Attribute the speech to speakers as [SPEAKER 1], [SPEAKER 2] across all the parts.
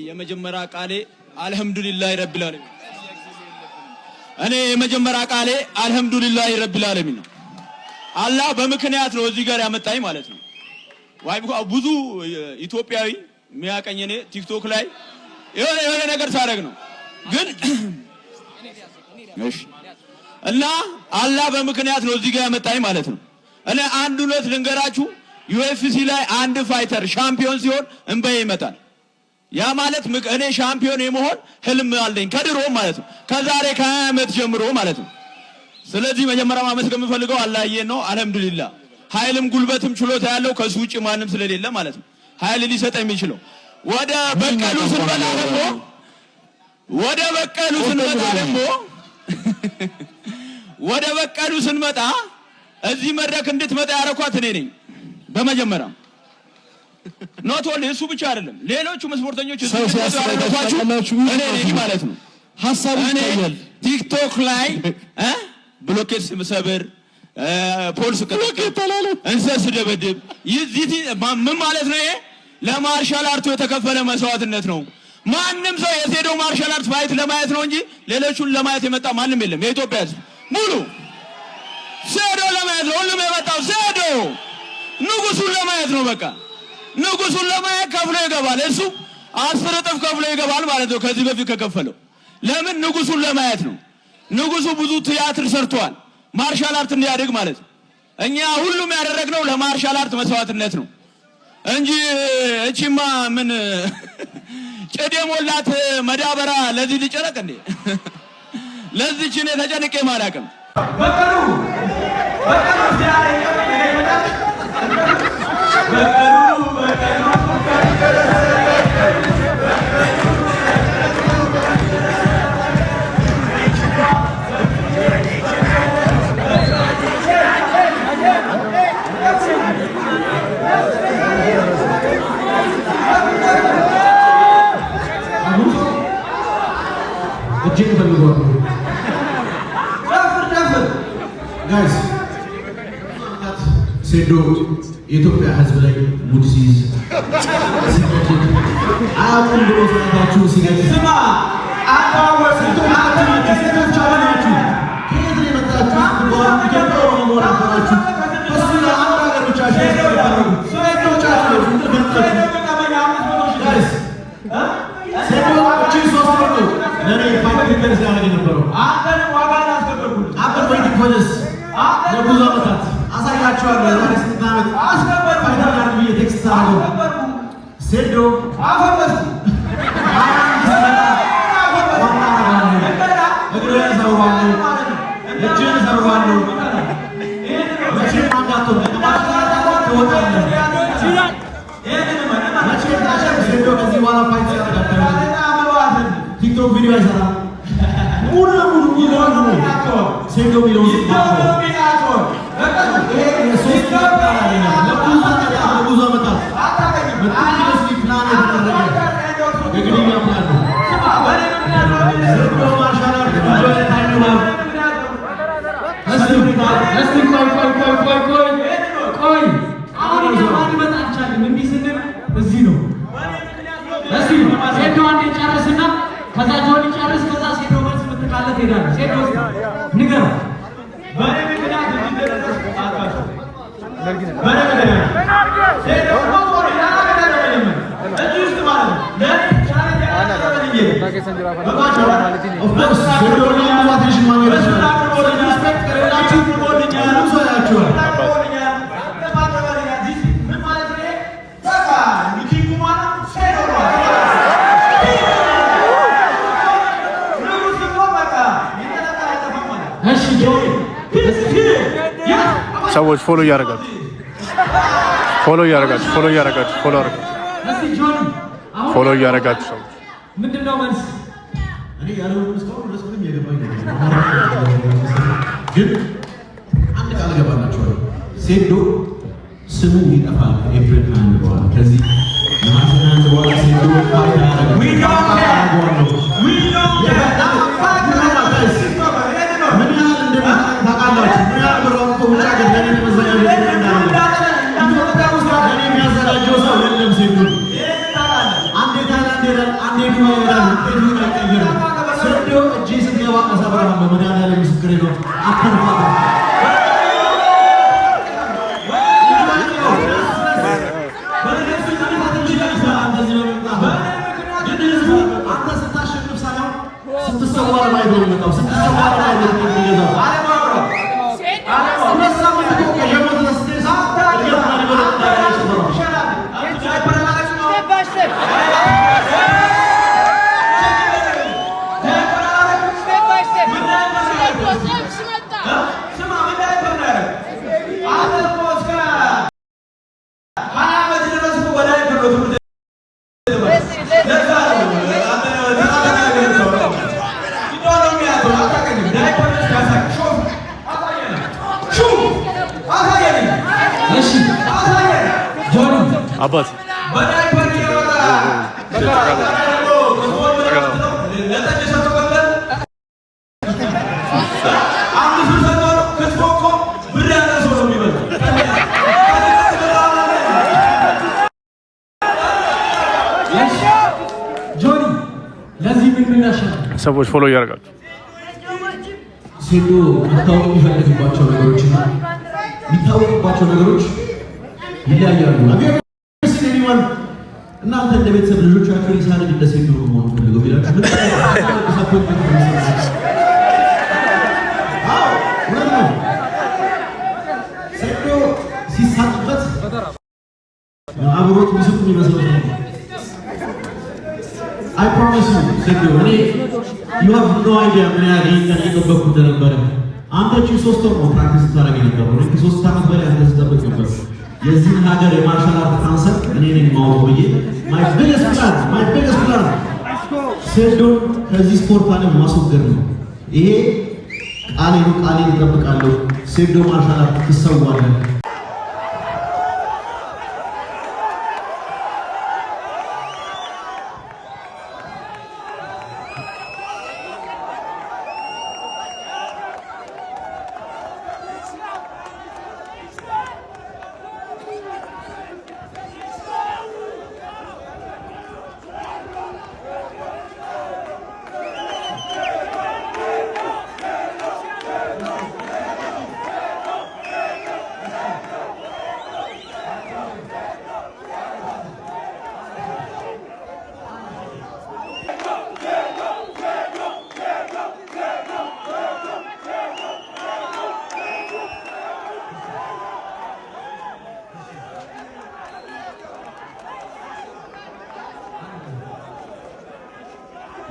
[SPEAKER 1] የመጀመሪያ ቃሌ አልহামዱሊላህ ረቢል ዓለሚን እኔ የመጀመሪያ ቃሌ አልহামዱሊላህ ረቢል ዓለሚን ነው። አላህ በምክንያት ነው እዚህ ጋር ያመጣኝ ማለት ነው። ብዙ ኢትዮጵያዊ የሚያቀኝ እኔ ቲክቶክ ላይ የሆነ ነገር ሳደርግ ነው ግን እሺ እና አላህ በምክንያት ነው እዚህ ጋር ያመጣኝ ማለት ነው። እኔ አንድ ሁለት ልንገራችሁ UFC ላይ አንድ ፋይተር ሻምፒዮን ሲሆን እንበይ ይመጣል። ያ ማለት እኔ ሻምፒዮን የመሆን ህልም አለኝ ከድሮ ማለት ነው። ከዛሬ ከ20 ዓመት ጀምሮ ማለት ነው። ስለዚህ መጀመሪያ ማመስገን የምፈልገው አላህዬን ነው። አልহামዱሊላህ ኃይልም ጉልበትም ችሎታ ያለው ከሱ ውጪ ማንም ስለሌለ ማለት ነው። ኃይል ሊሰጥ የሚችለው ወደ በቀሉ ስንመጣ ስንመጣ እዚህ መድረክ እንድትመጣ ያረኳት እኔ ነኝ በመጀመሪያ ኖት ኦንሊ እሱ ብቻ አይደለም ሌሎቹም ስፖርተኞች እዚህ ያረኳችሁ እኔ ነኝ ማለት ነው። ሐሳቡ ይታያል ቲክቶክ ላይ ብሎኬት ስምሰብር ፖሊስ ከተከተላለ እንሰስ ደበደብ ይዚህ ምን ማለት ነው? ይሄ ለማርሻል አርቱ የተከፈለ መስዋዕትነት ነው። ማንም ሰው የሴዶ ማርሻል አርት ፋይት ለማየት ነው እንጂ ሌሎቹን ለማየት የመጣ ማንም የለም። የኢትዮጵያ ሕዝብ ሙሉ ሴዶ ለማየት ነው ሁሉም የመጣው ሴዶ ንጉሱን ለማየት ነው። በቃ ንጉሱን ለማየት ከፍሎ ይገባል። እሱ 10 እጥፍ ከፍሎ ይገባል ማለት ነው ከዚህ በፊት ከከፈለው። ለምን? ንጉሱን ለማየት ነው። ንጉሱ ብዙ ቲያትር ሰርቷል ማርሻል አርት እንዲያድግ ማለት ነው። እኛ ሁሉም ያደረግነው ለማርሻል አርት መስዋዕትነት ነው እንጂ እቺማ ምን ጨዴ ሞላት መዳበራ ለዚህ ልጨረቅ እንዴ? ለዚህ ቺኔ ተጨንቄ ማላቀም በቀሉ
[SPEAKER 2] guys ሴዶ የኢትዮጵያ ሕዝብ ላይ ሙድ ሲይዝ አሁን ብሎ ሰጣችሁ ሲገኝ ስማ አታወሰቱ አታወሰቱ ቻላችሁ ከየት ነው የመጣችሁ? ኢትዮጵያ ነው ሞራታችሁ እሱ ለአንድ ሀገር ብቻ ሸይታሩ ሴዶ ቻላችሁ guys ሴዶ ቺ ሶስት ነው ለኔ ፋይት ዲፌንስ ያደርግ ነበር አንተን ዋጋ አስከበርኩ አብር ወይ ዲፌንስ ለብዙ ዓመታት አሳያችኋለሁ። ዛሬ ስንት ዓመት አስከበር ፋይናል ያርግ ብዬ ቴክስት አደረገው ሴዶ አፈበስ እግሬን ሰብሯለሁ እጄን ሰብሯለሁ መቼም አንዳቶ ሴዶ ከዚህ በኋላ ፋይት ያደርጋል። ቲክቶክ ቪዲዮ አይሰራም ሙሉ ለሙሉ ሴዶ ሚሊዮን ለብዙ ዓመታት በትክክል ፕላን የተደረገ የግድያ ፕላን ነው። ቆይ አሁን ማን ይመጣ አልቻለም። እንዲህ ስንል እዚህ ነው ሴዶ አንዴ ጨርስና ከዛ ጆኒ ጨርስ ከዛ ሴዶ መልስ ምትካለት ሄዳለ ሴዶ ንገር በኔ ምክንያት እንዲደረስ አቃሽ በኔ ምክንያት ሴዶ ነው ወራ ያደረገ እዚህ ውስጥ ማለት ለኔ ቻሌንጅ ያደረገ
[SPEAKER 3] ሰዎች ፎሎ እያደረጋችሁ ሰዎች
[SPEAKER 2] ምንድነው መልስ? እኔ ያለው እስካሁን ድረስ ምንም የገባኝ ነገር ግን አንድ ቃል ገባላችኋለሁ። ሴዶ ስሙ ይጠፋል ከኤፕሪል 1 በኋላ ከዚህ ነሐሴ 1 በኋላ ሴዶ ፋይዳ ያደርጋል። ምን ያህል እንደሚያደርግ ታውቃላችሁ? ምን ያህል ብር አውጥቶ ውጭ ሀገር ለእኔ መዘጋጃ ቤት እንዳደረገ ኢትዮጵያ ውስጥ ለእኔ የሚያዘጋጀው ሰው የለም። ሴዶ አንዴ ታይላንድ ሄዳል፣ አንዴ ዱባይ ሄዳል፣ ውጤቱን አይቀይርም። ሴዶ እጄ ስትገባ እሰብራለሁ። መድኃኒዓለም ምስክሬ ነው። አትንፋት አንተ ስታሸንፍ ሳይሆን ስትሰዋ ለማየት ነው የሚመጣው። ስትሰዋ ለማየት ነው የሚገዛው።
[SPEAKER 3] አባት ሰዎች ፎሎ እያደረጋችሁ
[SPEAKER 2] ሴዶ መታወቅ የሚፈልግባቸው ነገሮችና የሚታወቅባቸው ነገሮች ይለያያሉ። እናንተ እንደ ቤተሰብ ልጆቻችሁ ሳድግ እንደ ሴዶ መሆን ፈልገው ቢላችሁ ሴዶ ሲሳቅበት አብሮት ሚስቱ የሚመስለው ነው። I promise you ሴዶ እኔ you have no idea ምን ያህል ይህን እየጠበቅኩ እንደነበረ። አንተ ሶስት ወር ነው ፕራክቲስ ታደርግ የነበረው። እኔ ከ3 ዓመት በላይ አንተ ስጠብቅ ነበር። የዚህን ሀገር የማርሻል አርት ካንሰር እኔ ነኝ ማወቅ ብዬ my biggest plan ሴዶን ከዚህ ስፖርት ዓለም ማስወገድ ነው። ይሄ ቃሌን እጠብቃለሁ። ሴዶ ማርሻል አርት ትሰዋለህ።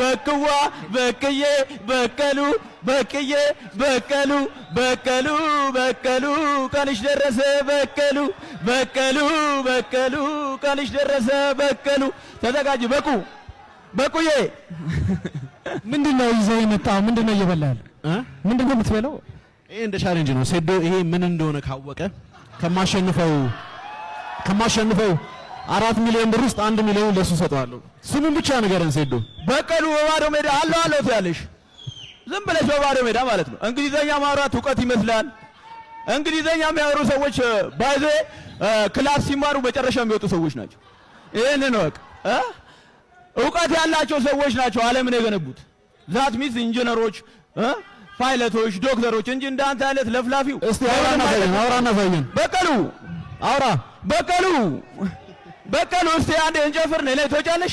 [SPEAKER 1] በክዋ በክዬ በቀሉ በክዬ በቀሉ በቀሉ በቀሉ ቀንሽ ደረሰ በቀሉ በቀሉ በቀሉ ቀንሽ ደረሰ በቀሉ። ተዘጋጅ በቁ በቁዬ።
[SPEAKER 4] ምንድነው ይዘው የመጣው? ምንድነው እየበላል? ምንድነው የምትበላው?
[SPEAKER 2] ይሄ እንደ ቻሌንጅ ነው። ሴዶ ይሄ ምን እንደሆነ ካወቀ ከማሸንፈው 4 ሚሊዮን ብር ውስጥ 1 ሚሊዮን ለሱ ሰጠዋለሁ። ስሙን ብቻ ንገረን ሴዶ።
[SPEAKER 1] በቀሉ በባዶ ሜዳ አለው ትያለሽ። ዝም ብለሽ በባዶ ሜዳ ማለት ነው። እንግሊዘኛ ማውራት እውቀት ይመስላል። እንግሊዘኛ የሚያወሩ ሰዎች ባይዘ ክላስ ሲማሩ መጨረሻ የሚወጡ ሰዎች ናቸው። ይሄንን ወቅ እውቀት ያላቸው ሰዎች ናቸው ዓለምን የገነቡት። ዛት ሚስ ኢንጂነሮች፣ ፓይለቶች፣ ዶክተሮች እንጂ እንዳንተ አይነት ለፍላፊው።
[SPEAKER 4] እስቲ አውራና ፈየን
[SPEAKER 1] በቀሉ አውራ በቀሉ እስቲ አንዴ እንጨፍር። ነይ ተወጫለሽ